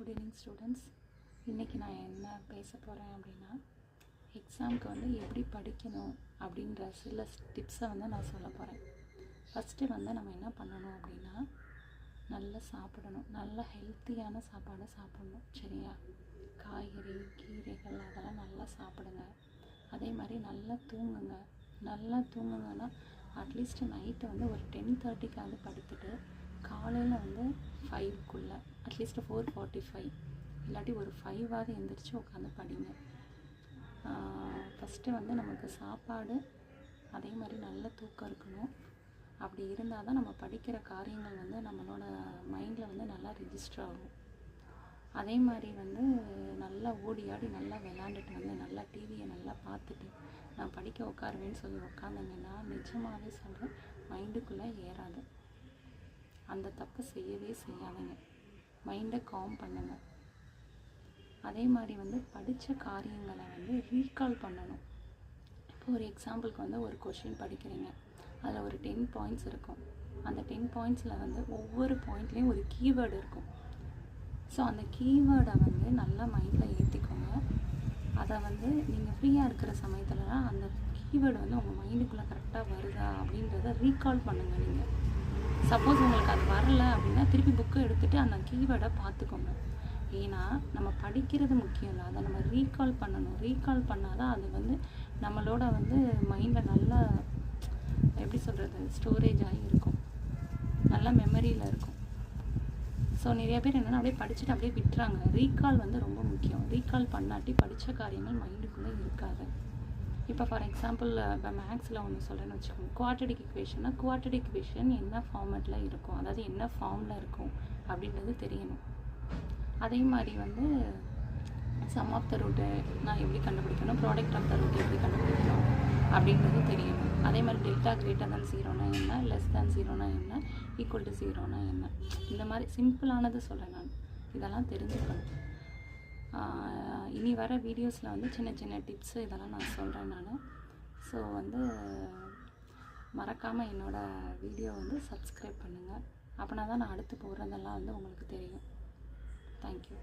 Good evening students. இன்றைக்கி நான் என்ன பேச போகிறேன் அப்படின்னா, எக்ஸாமுக்கு வந்து எப்படி படிக்கணும் அப்படின்ற சில டிப்ஸை வந்து நான் சொல்ல போகிறேன். ஃபஸ்ட்டு வந்து நம்ம என்ன பண்ணணும் அப்படின்னா, நல்லா சாப்பிடணும். நல்ல ஹெல்த்தியான சாப்பாடை சாப்பிடணும், சரியா? காய்கறி, கீரைகள் அதெல்லாம் நல்லா சாப்பிடுங்க. அதே மாதிரி நல்லா தூங்குங்க. நல்லா தூங்குங்கன்னா அட்லீஸ்ட் நைட்டு வந்து ஒரு 10:30க்காவது படுத்துட்டு காலையில் வந்து 5க்குள்ளே அட்லீஸ்ட் 4:45 இல்லாட்டி ஒரு 5ஆவது எழுந்திரிச்சு உட்காந்து படிங்க. ஃபஸ்ட்டு வந்து நமக்கு சாப்பாடு, அதே மாதிரி நல்ல தூக்கம் இருக்கணும். அப்படி இருந்தால் தான் நம்ம படிக்கிற காரியங்கள் வந்து நம்மளோட மைண்டில் வந்து நல்லா ரிஜிஸ்டர் ஆகும். அதே மாதிரி வந்து நல்லா ஓடி ஆடி நல்லா விளாண்டுட்டு வந்து நல்லா டிவியை நல்லா பார்த்துட்டு நான் படிக்க உட்காருவேன்னு சொல்லி உட்காந்துங்கன்னா நிஜமாகவே சொல்கிறேன், மைண்டுக்குள்ளே ஏறாது. அந்த தப்பு செய்யவே செய்யாதுங்க. மைண்டை காம் பண்ணுங்கள். அதே மாதிரி வந்து படித்த காரியங்களை வந்து ரீகால் பண்ணணும். இப்போ ஒரு எக்ஸாம்பிளுக்கு வந்து ஒரு கொஷின் படிக்கிறீங்க, அதில் ஒரு 10 பாயிண்ட்ஸ் இருக்கும். அந்த 10 பாயிண்ட்ஸில் வந்து ஒவ்வொரு பாயிண்ட்லேயும் ஒரு கீவேர்டு இருக்கும். ஸோ அந்த கீவேர்டை வந்து நல்லா மைண்டில் ஏற்றிக்கோங்க. அதை வந்து நீங்கள் ஃப்ரீயாக இருக்கிற சமயத்துலலாம் அந்த கீவேர்டு வந்து உங்கள் மைண்டுக்குள்ளே கரெக்டாக வருதா அப்படின்றத ரீகால் பண்ணுங்கள். நீங்கள் சப்போஸ் உங்களுக்கு அது வரலை அப்படின்னா திருப்பி புக்கை எடுத்துகிட்டு அந்த கீவேர்டை பார்த்துக்கோங்க. ஏன்னா நம்ம படிக்கிறது முக்கியம் இல்லை, அதை நம்ம ரீகால் பண்ணணும். ரீகால் பண்ணால் தான் அது வந்து நம்மளோட வந்து மைண்டில் நல்லா எப்படி சொல்கிறது, ஸ்டோரேஜ் ஆகி இருக்கும், நல்லா மெமரியில் இருக்கும். ஸோ நிறைய பேர் என்னென்னா அப்படியே படிச்சுட்டு அப்படியே விட்டுறாங்க. ரீகால் வந்து ரொம்ப முக்கியம். ரீகால் பண்ணாட்டி படித்த காரியங்கள் மைண்டுக்குள்ளே இருக்காது. இப்போ ஃபார் எக்ஸாம்பிள் இப்போ மேக்ஸில் ஒன்று சொல்கிறேன்னு வச்சுக்கோங்க. குவாட்ரடிக் இக்குவேஷன்னா குவாட்ரடிக் இக்குவேஷன் என்ன ஃபார்மேட்டில் இருக்கும், அதாவது என்ன ஃபார்மில் இருக்கும் அப்படின்றது தெரியணும். அதே மாதிரி வந்து சம் ஆஃப் த ரூட்டு நான் எப்படி கண்டுபிடிக்கணும், ப்ராடக்ட் ஆஃப் த ரூட் எப்படி கண்டுபிடிக்கணும் அப்படின்றது தெரியணும். அதே மாதிரி டெல்டா கிரேட்டர் தான் 0னா என்ன, லெஸ் தேன் 0னா என்ன, ஈக்குவல் டு 0னா என்ன, இந்த மாதிரி சிம்பிளானது சொல்கிறேன் நான். இதெல்லாம் தெரிஞ்சுக்கணும். இனி வர வீடியோஸில் வந்து சின்ன சின்ன டிப்ஸு இதெல்லாம் நான் சொல்கிறேன் நான். ஸோ வந்து மறக்காமல் என்னோடய வீடியோ வந்து சப்ஸ்கிரைப் பண்ணுங்கள். அப்படின்னா தான் நான் அடுத்து போடுறதெல்லாம் வந்து உங்களுக்கு தெரியும். தேங்க்யூ.